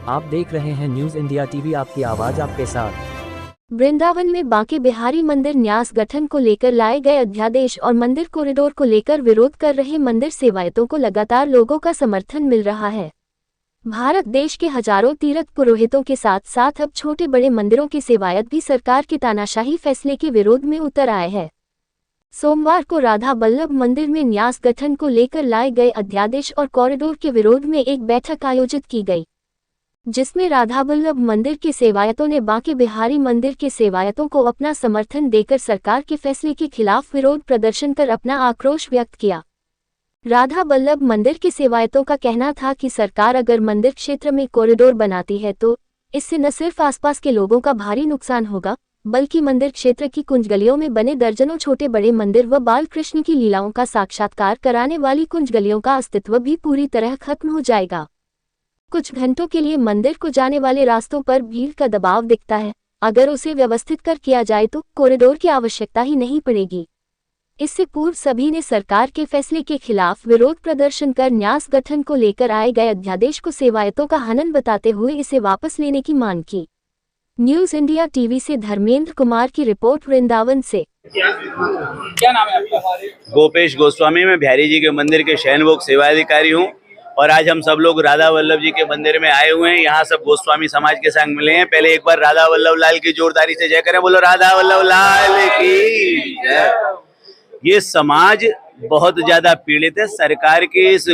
आप देख रहे हैं न्यूज इंडिया टीवी, आपकी आवाज आपके साथ। वृंदावन में बांके बिहारी मंदिर न्यास गठन को लेकर लाए गए अध्यादेश और मंदिर कॉरिडोर को लेकर विरोध कर रहे मंदिर सेवायतों को लगातार लोगों का समर्थन मिल रहा है। भारत देश के हजारों तीर्थ पुरोहितों के साथ साथ अब छोटे बड़े मंदिरों के सेवायत भी सरकार के तानाशाही फैसले के विरोध में उतर आए हैं। सोमवार को राधा बल्लभ मंदिर में न्यास गठन को लेकर लाए गए अध्यादेश और कॉरिडोर के विरोध में एक बैठक आयोजित की गई, जिसमें राधा बल्लभ मंदिर के सेवायतों ने बांके बिहारी मंदिर के सेवायतों को अपना समर्थन देकर सरकार के फैसले के खिलाफ विरोध प्रदर्शन कर अपना आक्रोश व्यक्त किया। राधा बल्लभ मंदिर के सेवायतों का कहना था कि सरकार अगर मंदिर क्षेत्र में कॉरिडोर बनाती है तो इससे न सिर्फ आसपास के लोगों का भारी नुकसान होगा, बल्कि मंदिर क्षेत्र की कुंज गलियों में बने दर्जनों छोटे बड़े मंदिर व बाल कृष्ण की लीलाओं का साक्षात्कार कराने वाली कुंज गलियों का अस्तित्व भी पूरी तरह खत्म हो जाएगा। कुछ घंटों के लिए मंदिर को जाने वाले रास्तों पर भीड़ का दबाव दिखता है। अगर उसे व्यवस्थित कर किया जाए तो कॉरिडोर की आवश्यकता ही नहीं पड़ेगी। इससे पूर्व सभी ने सरकार के फैसले के खिलाफ विरोध प्रदर्शन कर न्यास गठन को लेकर आए गए अध्यादेश को सेवायतों का हनन बताते हुए इसे वापस लेने की मांग की। न्यूज इंडिया टीवी से धर्मेंद्र कुमार की रिपोर्ट, वृंदावन से। क्या नाम है आपका? गोपेश गोस्वामी, मैं बिहारी जी के मंदिर के शयनभोग सेवाधिकारी हूँ और आज हम सब लोग राधा वल्लभ जी के मंदिर में आए हुए हैं। यहाँ सब गोस्वामी समाज के संग मिले हैं। पहले एक बार राधा वल्लभ लाल की जोरदारी से जय करें, बोलो राधा वल्लभ लाल की जय। ये समाज बहुत ज्यादा पीड़ित है सरकार के इस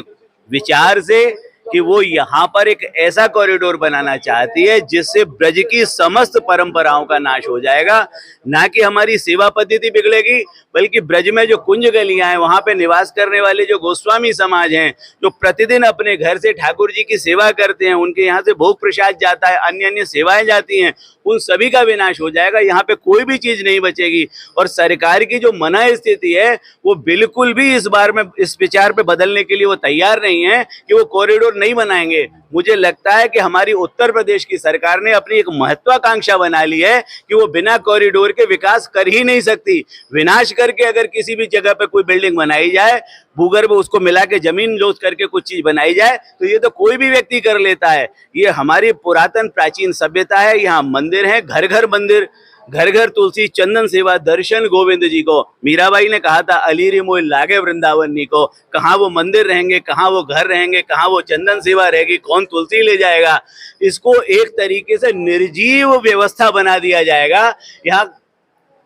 विचार से कि वो यहाँ पर एक ऐसा कॉरिडोर बनाना चाहती है जिससे ब्रज की समस्त परंपराओं का नाश हो जाएगा। ना कि हमारी सेवा पद्धति बिगड़ेगी, बल्कि ब्रज में जो कुंज गलियां हैं वहां पे निवास करने वाले जो गोस्वामी समाज हैं, जो प्रतिदिन अपने घर से ठाकुर जी की सेवा करते हैं, उनके यहाँ से भोग प्रसाद जाता है, अन्य अन्य सेवाएं जाती हैं, उन सभी का विनाश हो जाएगा। यहाँ पे कोई भी चीज नहीं बचेगी। और सरकार की जो मना स्थिति है वो बिल्कुल भी इस बार में इस विचार पे बदलने के लिए वो तैयार नहीं है कि वो कॉरिडोर नहीं बनाएंगे। मुझे लगता है कि हमारी उत्तर प्रदेश की सरकार ने अपनी एक महत्वाकांक्षा बना ली है कि वो बिना कॉरिडोर के विकास कर ही नहीं सकती। विनाश करके अगर किसी भी जगह पे कोई बिल्डिंग बनाई जाए, भूगर्भ उसको मिला के जमीन जोत करके कुछ चीज बनाई जाए, तो ये तो कोई भी व्यक्ति कर लेता है। ये हमारी पुरातन प्राचीन सभ्यता है। यहाँ मंदिर है, घर घर मंदिर, घर घर तुलसी चंदन सेवा दर्शन गोविंद जी को। मीराबाई ने कहा था, अली रे मोय लागे वृंदावनी को। कहाँ वो मंदिर रहेंगे, कहाँ वो घर रहेंगे, कहाँ वो चंदन सेवा रहेगी, कौन तुलसी ले जाएगा। इसको एक तरीके से निर्जीव व्यवस्था बना दिया जाएगा। यहाँ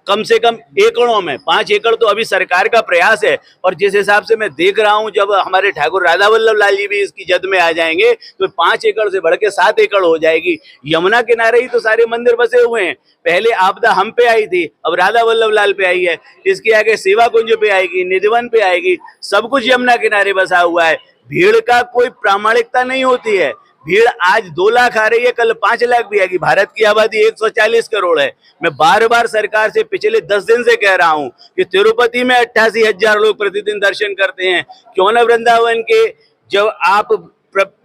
कम से कम एकड़ों में 5 एकड़ तो अभी सरकार का प्रयास है। और जिस हिसाब से मैं देख रहा हूं, जब हमारे ठाकुर राधा वल्लभ लाल जी भी इसकी जद में आ जाएंगे तो 5 एकड़ से बढ़ के 7 एकड़ हो जाएगी। यमुना किनारे ही तो सारे मंदिर बसे हुए हैं। पहले आपदा हम पे आई थी, अब राधा वल्लभ लाल पे आई है। इसके आगे सेवा कुंज पे आएगी, निधिवन पे आएगी, सब कुछ यमुना किनारे बसा हुआ है। भीड़ का कोई प्रामाणिकता नहीं होती है। भीड़ आज 2 लाख आ रही है, कल 5 लाख भी आएगी। भारत की आबादी 140 करोड़ है। मैं बार बार सरकार से पिछले 10 दिन से कह रहा हूं कि तिरुपति में 88,000 लोग प्रतिदिन दर्शन करते हैं। क्यों न वृंदावन के जब आप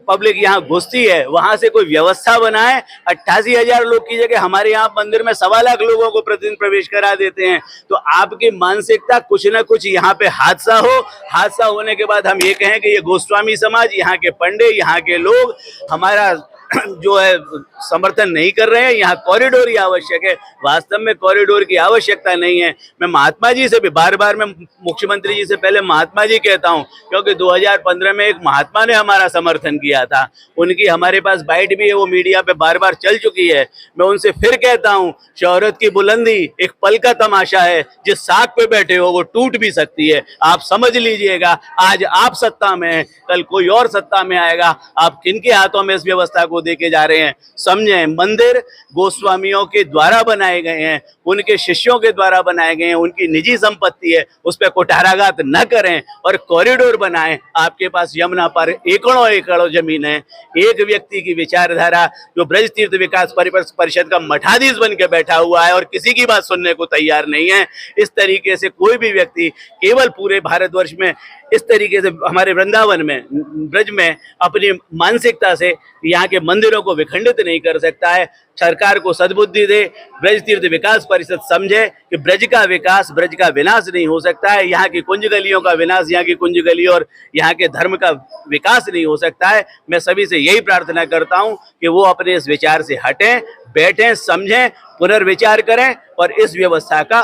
पब्लिक यहाँ घुसती है वहां से कोई व्यवस्था बनाए। 88,000 लोग की जगह हमारे यहाँ मंदिर में 1.25 लाख लोगों को प्रतिदिन प्रवेश करा देते हैं। तो आपकी मानसिकता कुछ ना कुछ यहाँ पे हादसा हो। हादसा होने के बाद हम ये कहें कि ये गोस्वामी समाज, यहाँ के पंडे, यहाँ के लोग हमारा जो है समर्थन नहीं कर रहे हैं। यहाँ कॉरिडोर ही आवश्यक है। वास्तव में कॉरिडोर की आवश्यकता नहीं है। मैं महात्मा जी से भी बार बार, मैं मुख्यमंत्री जी से पहले महात्मा जी कहता हूँ, क्योंकि 2015 में एक महात्मा ने हमारा समर्थन किया था। उनकी हमारे पास बाइट भी है, वो मीडिया पे बार बार चल चुकी है। मैं उनसे फिर कहता हूँ, शोहरत की बुलंदी एक पल का तमाशा है, जिस साग पे बैठे हो वो टूट भी सकती है। आप समझ लीजिएगा, आज आप सत्ता में हैं, कल कोई और सत्ता में आएगा। आप किनके हाथों में इस व्यवस्था को देके जा रहे हैं समझें। मंदिर गोस्वामियों के द्वारा बनाए गए हैं, उनके शिष्यों के द्वारा बनाए गए हैं, उनकी निजी संपत्ति है, उस पर कुठाराघात न करें और कॉरिडोर बनाएं। आपके पास यमुना पर एकड़ों एकड़ों जमीन है। एक व्यक्ति की विचारधारा जो ब्रज तीर्थ विकास परिषद का मठाधीश बन के बैठा हुआ है और किसी की बात सुनने को तैयार नहीं है। इस तरीके से कोई भी व्यक्ति केवल पूरे भारतवर्ष में इस तरीके से हमारे वृंदावन में, ब्रज में अपनी मानसिकता से यहाँ के मंदिरों को विखंडित नहीं कर सकता है। सरकार को सद्बुद्धि दे, ब्रज तीर्थ विकास परिषद समझे कि ब्रज का विकास, ब्रज का विनाश नहीं हो सकता है। यहाँ की कुंज गलियों का विनाश, यहाँ की कुंज गलियों और यहाँ के धर्म का विकास नहीं हो सकता है। मैं सभी से यही प्रार्थना करता हूँ कि वो अपने इस विचार से हटें, बैठें, समझें, पुनर्विचार करें और इस व्यवस्था का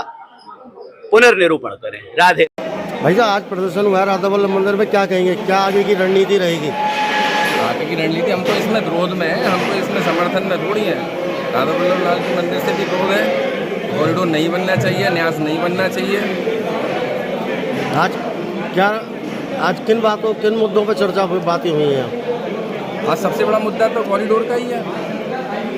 पुनर्निरूपण करें। राधे। भाई साहब, आज प्रदर्शन हुआ है राधा वल्लभ मंदिर में, क्या कहेंगे, क्या आगे की रणनीति रहेगी? आगे की रणनीति, हम तो इसमें विरोध में है, हम तो इसमें समर्थन में थोड़ी है। राधा वल्लभ लाल के मंदिर से भी विरोध है। कॉरिडोर नहीं बनना चाहिए, न्यास नहीं बनना चाहिए। आज किन मुद्दों पर चर्चा बातें हुई हैं? आज सबसे बड़ा मुद्दा तो कॉरिडोर का ही है,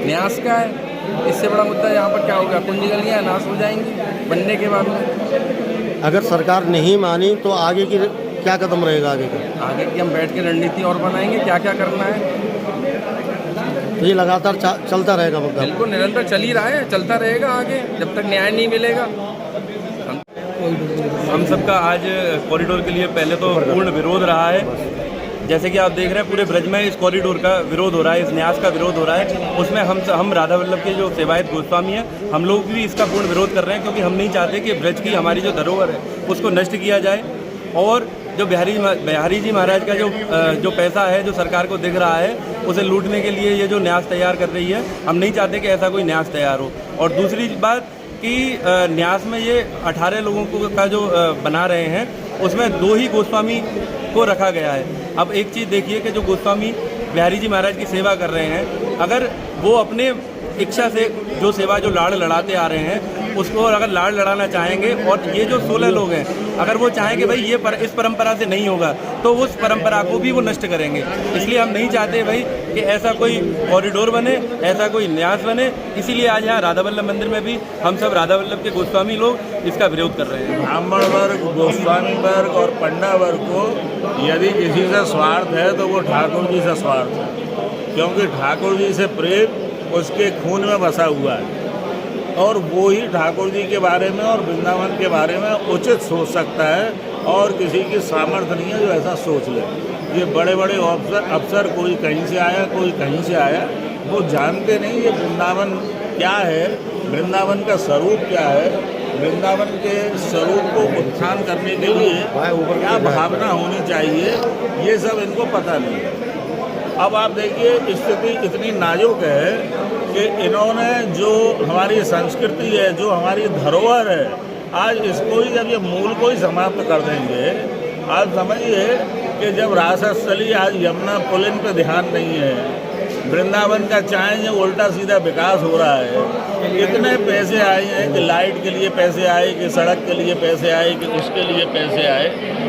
न्यास का है। इससे बड़ा मुद्दा यहाँ पर क्या होगा, कुंज गलियाँ नाश हो जाएंगी बनने के बाद में। अगर सरकार नहीं मानी तो आगे की क्या कदम रहेगा? आगे की हम बैठ के रणनीति और बनाएंगे, क्या क्या करना है। तो ये लगातार चलता रहेगा मुद्दा? बिल्कुल, निरंतर चल ही रहा है, चलता रहेगा आगे जब तक न्याय नहीं मिलेगा। हम सबका आज कॉरिडोर के लिए पहले तो पूर्ण विरोध रहा है। जैसे कि आप देख रहे हैं पूरे ब्रज में इस कॉरिडोर का विरोध हो रहा है, इस न्यास का विरोध हो रहा है। उसमें हम राधा वल्लभ के जो सेवायत गोस्वामी हैं, हम लोग भी इसका पूर्ण विरोध कर रहे हैं, क्योंकि हम नहीं चाहते कि ब्रज की हमारी जो धरोहर है उसको नष्ट किया जाए। और जो बिहारी जी महाराज का जो पैसा है जो सरकार को दिख रहा है, उसे लूटने के लिए ये जो न्यास तैयार कर रही है, हम नहीं चाहते कि ऐसा कोई न्यास तैयार हो। और दूसरी बात कि न्यास में ये 18 लोगों का जो बना रहे हैं, उसमें 2 ही गोस्वामी को रखा गया है। अब एक चीज़ देखिए कि जो गोस्वामी बिहारी जी महाराज की सेवा कर रहे हैं, अगर वो अपने इच्छा से जो सेवा जो लाड़ लड़ाते आ रहे हैं उसको अगर लाड़ लड़ाना चाहेंगे, और ये जो 16 लोग हैं अगर वो चाहें कि भाई इस परंपरा से नहीं होगा, तो उस परंपरा को भी वो नष्ट करेंगे। इसलिए हम नहीं चाहते भाई कि ऐसा कोई कॉरिडोर बने, ऐसा कोई न्यास बने। इसीलिए आज यहाँ राधा वल्लभ मंदिर में भी हम सब राधा वल्लभ के गोस्वामी लोग इसका विरोध कर रहे हैं। ब्राह्मण वर्ग, गोस्वामी वर्ग और पंडा वर्ग को यदि किसी से स्वार्थ है तो वो ठाकुर जी से स्वार्थ है, क्योंकि ठाकुर जी से प्रेम उसके खून में बसा हुआ है, और वो ही ठाकुर जी के बारे में और वृंदावन के बारे में उचित सोच सकता है, और किसी की सामर्थ्य नहीं है जो ऐसा सोच ले। ये बड़े बड़े अफसर कोई कहीं से आया, कोई कहीं से आया, वो जानते नहीं ये वृंदावन क्या है, वृंदावन का स्वरूप क्या है, वृंदावन के स्वरूप को उत्थान करने के लिए क्या भावना होनी चाहिए, ये सब इनको पता नहीं है। अब आप देखिए स्थिति इतनी नाजुक है कि इन्होंने जो हमारी संस्कृति है, जो हमारी धरोहर है, आज इसको ही जब ये मूल को ही समाप्त कर देंगे। आज समझिए कि जब रासस्थली आज यमुना पुलिन पे ध्यान नहीं है, वृंदावन का चाहे उल्टा सीधा विकास हो रहा है। इतने पैसे आए हैं कि लाइट के लिए पैसे आए, कि सड़क के लिए पैसे आए, कि उसके लिए पैसे आए।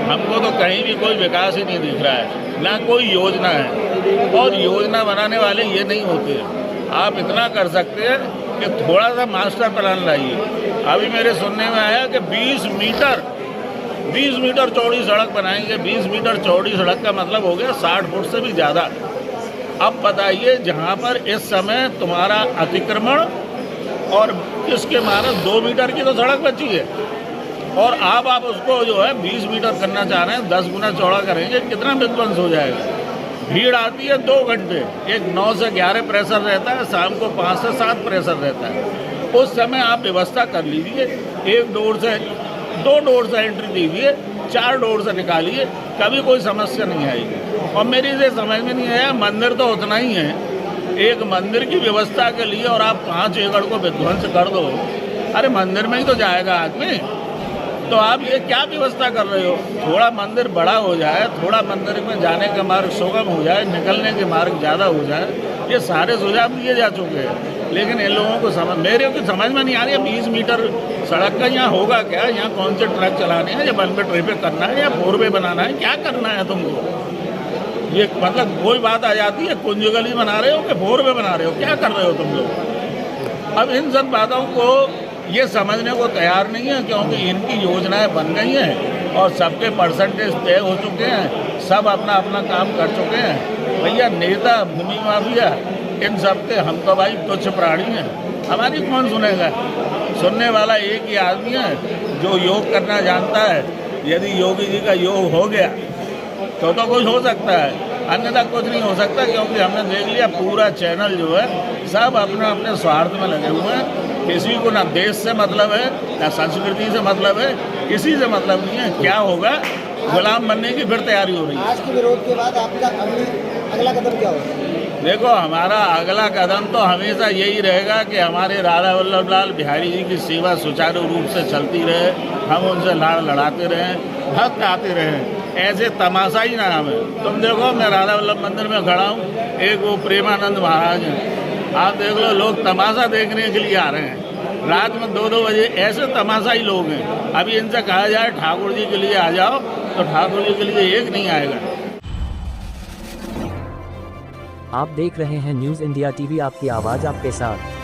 हमको तो कहीं भी कोई विकास ही नहीं दिख रहा है, ना कोई योजना है। और योजना बनाने वाले ये नहीं होते। आप इतना कर सकते हैं कि थोड़ा सा मास्टर प्लान लाइए। अभी मेरे सुनने में आया कि 20 मीटर चौड़ी सड़क बनाएंगे। 20 मीटर चौड़ी सड़क का मतलब हो गया 60 फुट से भी ज़्यादा। अब बताइए, जहाँ पर इस समय तुम्हारा अतिक्रमण और इसके मारे 2 मीटर की तो सड़क बची है, और आप उसको जो है 20 मीटर करना चाह रहे हैं, 10 गुना चौड़ा करेंगे, कितना विध्वंस हो जाएगा। भीड़ आती है 2 घंटे, एक 9 से 11 प्रेशर रहता है, शाम को 5 से 7 प्रेशर रहता है। उस समय आप व्यवस्था कर लीजिए, 1 डोर से 2 डोर से एंट्री दीजिए, 4 डोर से निकालिए, कभी कोई समस्या नहीं आएगी। और मेरी ये समझ में नहीं आया, मंदिर तो उतना ही है, एक मंदिर की व्यवस्था के लिए और आप 5 एकड़ को विध्वंस कर दो। अरे मंदिर में ही तो जाएगा आदमी, तो आप ये क्या व्यवस्था कर रहे हो? थोड़ा मंदिर बड़ा हो जाए, थोड़ा मंदिर में जाने का मार्ग सुगम हो जाए, निकलने के मार्ग ज़्यादा हो जाए, ये सारे सुझाव दिए जा चुके हैं। लेकिन इन लोगों को मेरे को समझ में नहीं आ रही है 20 मीटर सड़क का यहाँ होगा क्या? यहाँ कौन से ट्रक चलाने हैं, या 1 वे ट्रैफिक करना है, या 4 वे बनाना है, क्या करना है तुमको? ये मतलब कोई बात आ जाती है, कुंज गली बना रहे हो कि 4 वे बना रहे हो, क्या कर रहे हो तुम लोग? अब इन सब बातों को ये समझने को तैयार नहीं है, क्योंकि इनकी योजनाएं बन गई हैं और सबके परसेंटेज तय हो चुके हैं, सब अपना अपना काम कर चुके हैं। भैया नेता, भूमि माफिया, इन सब के हम तो भाई तुच्छ प्राणी हैं, हमारी कौन सुनेगा? सुनने वाला एक ही आदमी है जो योग करना जानता है। यदि योगी जी का योग हो गया तो कुछ हो सकता है, अन्यथा कुछ नहीं हो सकता, क्योंकि हमने देख लिया पूरा चैनल जो है सब अपने अपने स्वार्थ में लगे हुए हैं। किसी को ना देश से मतलब है, ना संस्कृति से मतलब है, किसी से मतलब नहीं है। क्या होगा, गुलाम बनने की फिर तैयारी हो रही है। आज के विरोध के बाद आपका अगला कदम क्या होगा? देखो, हमारा अगला कदम तो हमेशा यही रहेगा कि हमारे राधा वल्लभ लाल बिहारी जी की सेवा सुचारू रूप से चलती रहे, हम उनसे लाड़ लड़ाते रहें, भक्त आते रहें। ऐसे तमाशा ही ना हमें। तुम देखो, मैं राधा वल्लभ मंदिर में खड़ा हूँ, एक वो प्रेमानंद महाराज हैं, आप देख लो, लोग तमाशा देखने के लिए आ रहे हैं रात में 2-2 बजे। ऐसे तमाशाई लोग हैं। अभी इनसे कहा जाए ठाकुर जी के लिए आ जाओ, तो ठाकुर जी के लिए एक नहीं आएगा। आप देख रहे हैं न्यूज़ इंडिया टीवी, आपकी आवाज़ आपके साथ।